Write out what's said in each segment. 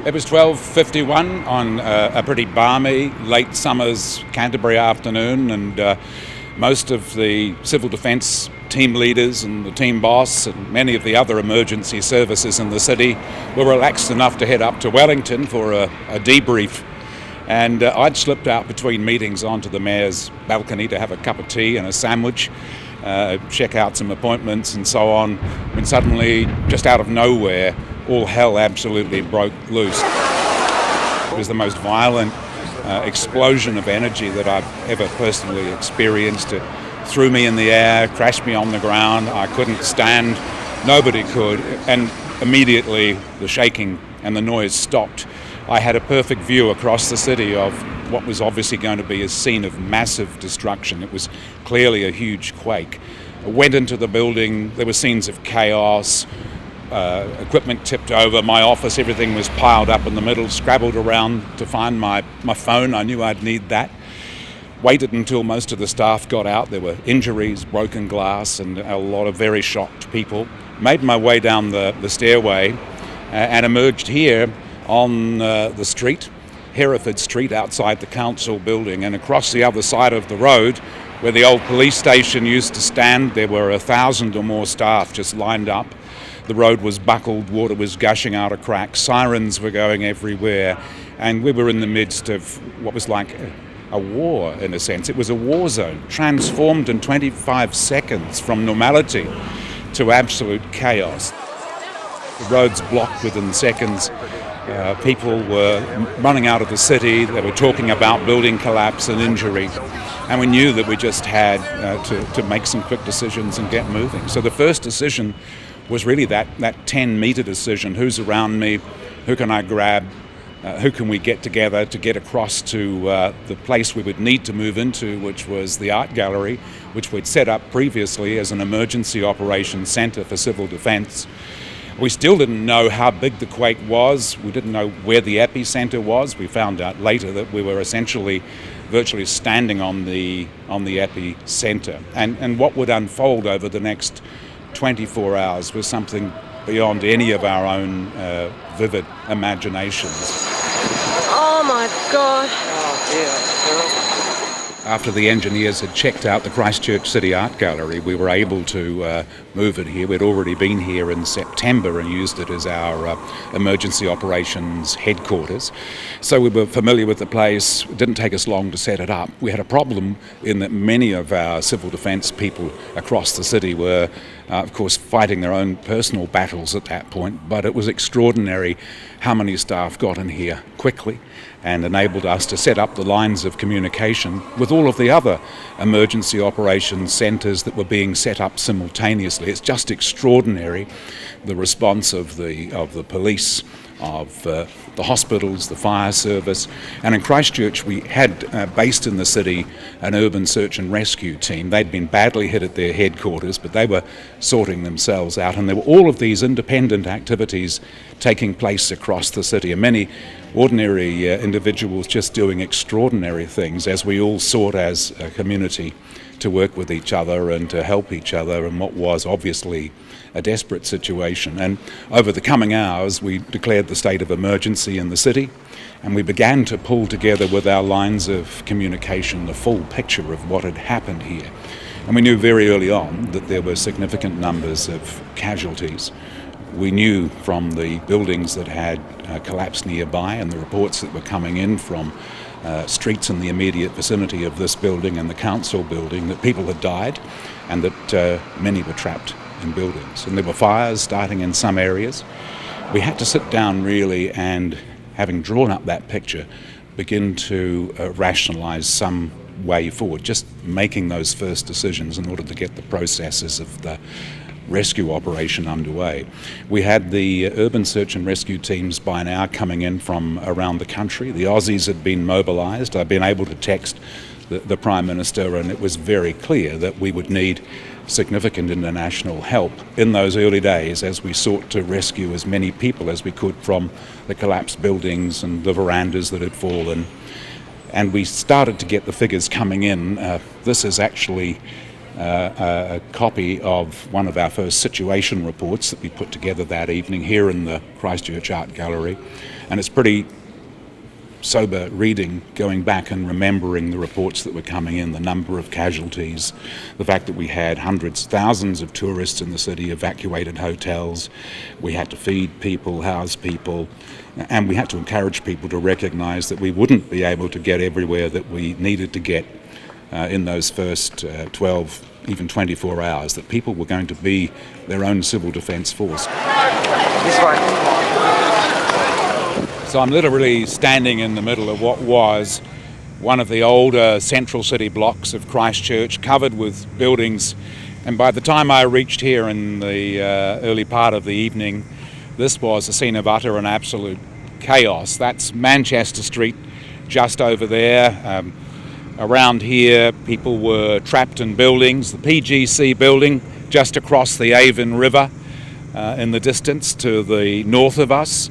It was 12:51 on a pretty balmy late summer's Canterbury afternoon, and most of the civil defence team leaders and the team boss and many of the other emergency services in the city were relaxed enough to head up to Wellington for a debrief. And I'd slipped out between meetings onto the mayor's balcony to have a cup of tea and a sandwich, check out some appointments and so on, when suddenly, just out of nowhere, all hell absolutely broke loose. It was the most violent explosion of energy that I've ever personally experienced. It threw me in the air, crashed me on the ground. I couldn't stand, nobody could, and immediately the shaking and the noise stopped. I had a perfect view across the city of what was obviously going to be a scene of massive destruction. It was clearly a huge quake. I went into the building, there were scenes of chaos, equipment tipped over, my office, everything was piled up in the middle, scrabbled around to find my phone. I knew I'd need that. Waited until most of the staff got out. There were injuries, broken glass, and a lot of very shocked people. Made my way down the stairway and emerged here on the street, Hereford Street, outside the council building, and across the other side of the road where the old police station used to stand, there were 1,000 or more staff just lined up. The road was buckled, water was gushing out of cracks, sirens were going everywhere, and we were in the midst of what was like a war, in a sense. It was a war zone, transformed in 25 seconds from normality to absolute chaos. The roads blocked within seconds. People were running out of the city. They were talking about building collapse and injury. And we knew that we just had to make some quick decisions and get moving. So the first decision was really that 10-metre decision. Who's around me? Who can I grab? Who can we get together to get across to the place we would need to move into, which was the art gallery, which we'd set up previously as an emergency operations centre for civil defence. We still didn't know how big the quake was. We didn't know where the epicenter was. We found out later that we were essentially virtually standing on the epicenter. And what would unfold over the next 24 hours was something beyond any of our own vivid imaginations. Oh my God. Oh dear. After the engineers had checked out the Christchurch City Art Gallery, we were able to move it here. We'd already been here in September and used it as our emergency operations headquarters. So we were familiar with the place. It didn't take us long to set it up. We had a problem in that many of our civil defence people across the city were, of course, fighting their own personal battles at that point, but it was extraordinary how many staff got in here quickly and enabled us to set up the lines of communication with all of the other emergency operations centres that were being set up simultaneously. It's just extraordinary, the response of the police, of the hospitals, the fire service. And in Christchurch we had based in the city an urban search and rescue team. They'd been badly hit at their headquarters, but they were sorting themselves out, and there were all of these independent activities taking place across the city, and many ordinary individuals just doing extraordinary things as we all sought as a community to work with each other and to help each other in what was obviously a desperate situation. And over the coming hours we declared the state of emergency in the city, and we began to pull together with our lines of communication the full picture of what had happened here. And we knew very early on that there were significant numbers of casualties. We knew from the buildings that had collapsed nearby and the reports that were coming in from streets in the immediate vicinity of this building and the council building that people had died and that many were trapped in buildings. And there were fires starting in some areas. We had to sit down really and, having drawn up that picture, begin to rationalise some way forward, just making those first decisions in order to get the processes of the rescue operation underway. We had the urban search and rescue teams by now coming in from around the country. The Aussies had been mobilised. I've been able to text the Prime Minister, and it was very clear that we would need significant international help in those early days as we sought to rescue as many people as we could from the collapsed buildings and the verandas that had fallen. And we started to get the figures coming in. This is actually a copy of one of our first situation reports that we put together that evening here in the Christchurch Art Gallery. And it's pretty sober reading, going back and remembering the reports that were coming in, the number of casualties, the fact that we had hundreds, thousands of tourists in the city, evacuated hotels. We had to feed people, house people, and we had to encourage people to recognise that we wouldn't be able to get everywhere that we needed to get in those first 12, even 24 hours, that people were going to be their own civil defence force. This way. So I'm literally standing in the middle of what was one of the older central city blocks of Christchurch, covered with buildings. And by the time I reached here in the early part of the evening, this was a scene of utter and absolute chaos. That's Manchester Street just over there. Around here, people were trapped in buildings. The PGC building just across the Avon River in the distance to the north of us.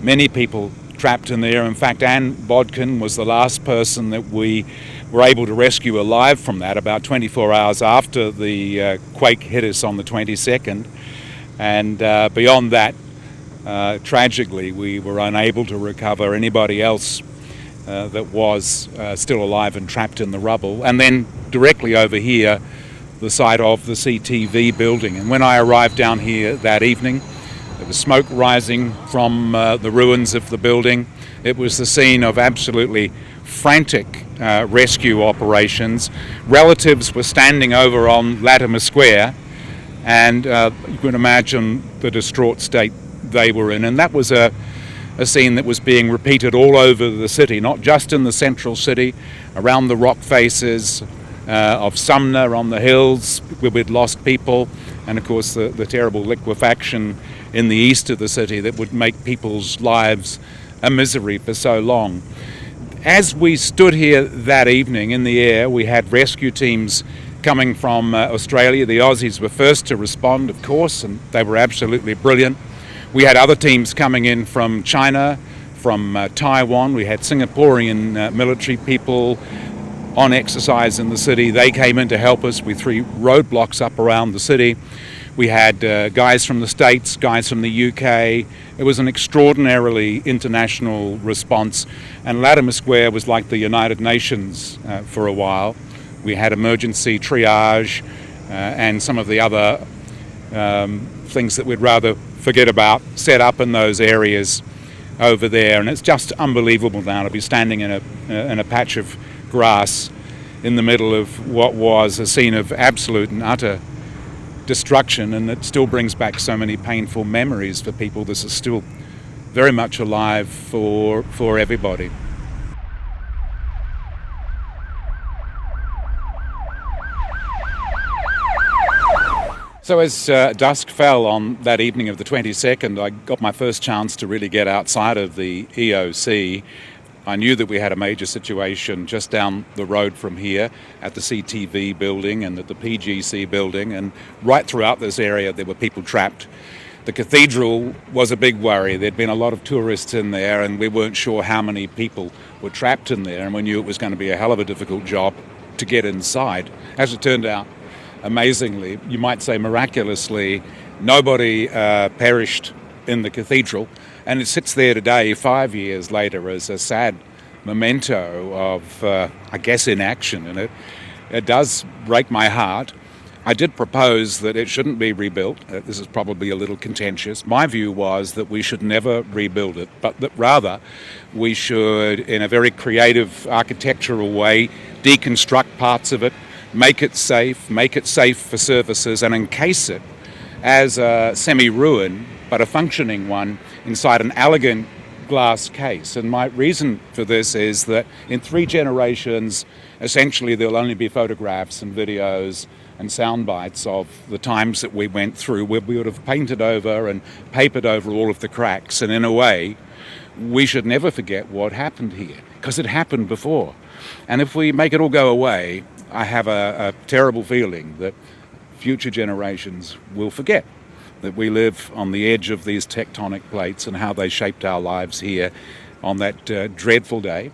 Many people trapped in there. In fact, Anne Bodkin was the last person that we were able to rescue alive from that about 24 hours after the quake hit us on the 22nd. And beyond that, tragically, we were unable to recover anybody else that was still alive and trapped in the rubble. And then directly over here, the site of the CTV building. And when I arrived down here that evening, there was smoke rising from the ruins of the building. It was the scene of absolutely frantic rescue operations. Relatives were standing over on Latimer Square, and you can imagine the distraught state they were in. And that was a scene that was being repeated all over the city, not just in the central city, around the rock faces of Sumner on the hills where we'd lost people, and of course the terrible liquefaction in the east of the city that would make people's lives a misery for so long. As we stood here that evening in the air, we had rescue teams coming from Australia. The Aussies were first to respond, of course, and they were absolutely brilliant. We had other teams coming in from China, from Taiwan. We had Singaporean military people on exercise in the city. They came in to help us. We threw roadblocks up around the city. We had guys from the States, guys from the UK. It was an extraordinarily international response. And Latimer Square was like the United Nations for a while. We had emergency triage and some of the other things that we'd rather forget about set up in those areas over there. And it's just unbelievable now to be standing in a patch of grass in the middle of what was a scene of absolute and utter destruction, and it still brings back so many painful memories for people. This is still very much alive for everybody. So as dusk fell on that evening of the 22nd, I got my first chance to really get outside of the EOC. I knew that we had a major situation just down the road from here at the CTV building and at the PGC building, and right throughout this area there were people trapped. The cathedral was a big worry. There'd been a lot of tourists in there, and we weren't sure how many people were trapped in there, and we knew it was going to be a hell of a difficult job to get inside. As it turned out, amazingly, you might say miraculously, nobody perished in the cathedral. And it sits there today, 5 years later, as a sad memento of, I guess, inaction. And it does break my heart. I did propose that it shouldn't be rebuilt. This is probably a little contentious. My view was that we should never rebuild it, but that rather we should, in a very creative architectural way, deconstruct parts of it, make it safe for services, and encase it as a semi-ruin, but a functioning one, inside an elegant glass case. And my reason for this is that in 3 generations, essentially there'll only be photographs and videos and sound bites of the times that we went through, where we would have painted over and papered over all of the cracks. And in a way, we should never forget what happened here, because it happened before. And if we make it all go away, I have a terrible feeling that future generations will forget that we live on the edge of these tectonic plates and how they shaped our lives here on that dreadful day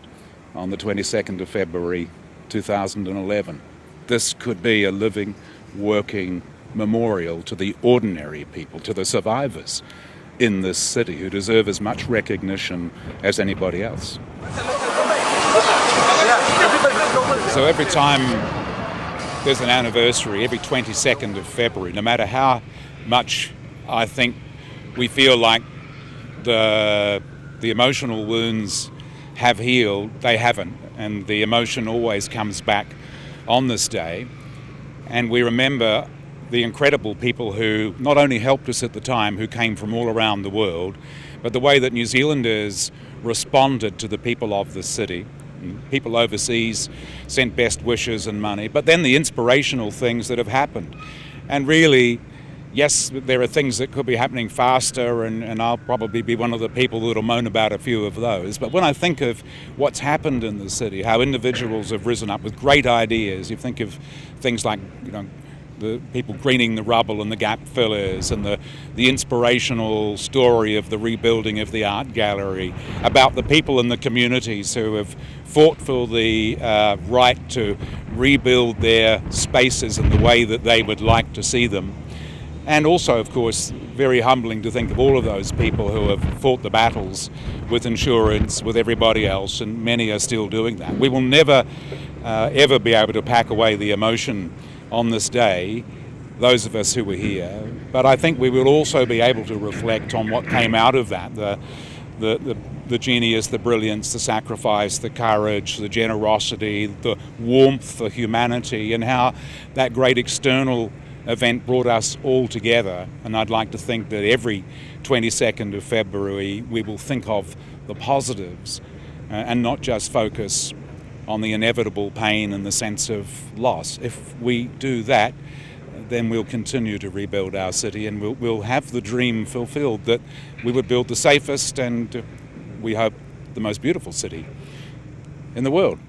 on the 22nd of February 2011. This could be a living, working memorial to the ordinary people, to the survivors in this city who deserve as much recognition as anybody else. So every time there's an anniversary, every 22nd of February, no matter how much I think we feel like the emotional wounds have healed, they haven't, and the emotion always comes back on this day. And we remember the incredible people who not only helped us at the time, who came from all around the world, but the way that New Zealanders responded to the people of the city. People overseas sent best wishes and money, but then the inspirational things that have happened. And really, yes, there are things that could be happening faster, and I'll probably be one of the people that'll moan about a few of those. But when I think of what's happened in the city, how individuals have risen up with great ideas, you think of things like, the people greening the rubble and the gap fillers, and the inspirational story of the rebuilding of the art gallery, about the people in the communities who have fought for the right to rebuild their spaces in the way that they would like to see them. And also, of course, very humbling to think of all of those people who have fought the battles with insurance, with everybody else, and many are still doing that. We will never, ever be able to pack away the emotion on this day, those of us who were here. But I think we will also be able to reflect on what came out of that, the genius, the brilliance, the sacrifice, the courage, the generosity, the warmth, the humanity, and how that great external event brought us all together. And I'd like to think that every 22nd of February we will think of the positives and not just focus on the inevitable pain and the sense of loss. If we do that, then we'll continue to rebuild our city, and we'll have the dream fulfilled that we would build the safest and, we hope, the most beautiful city in the world.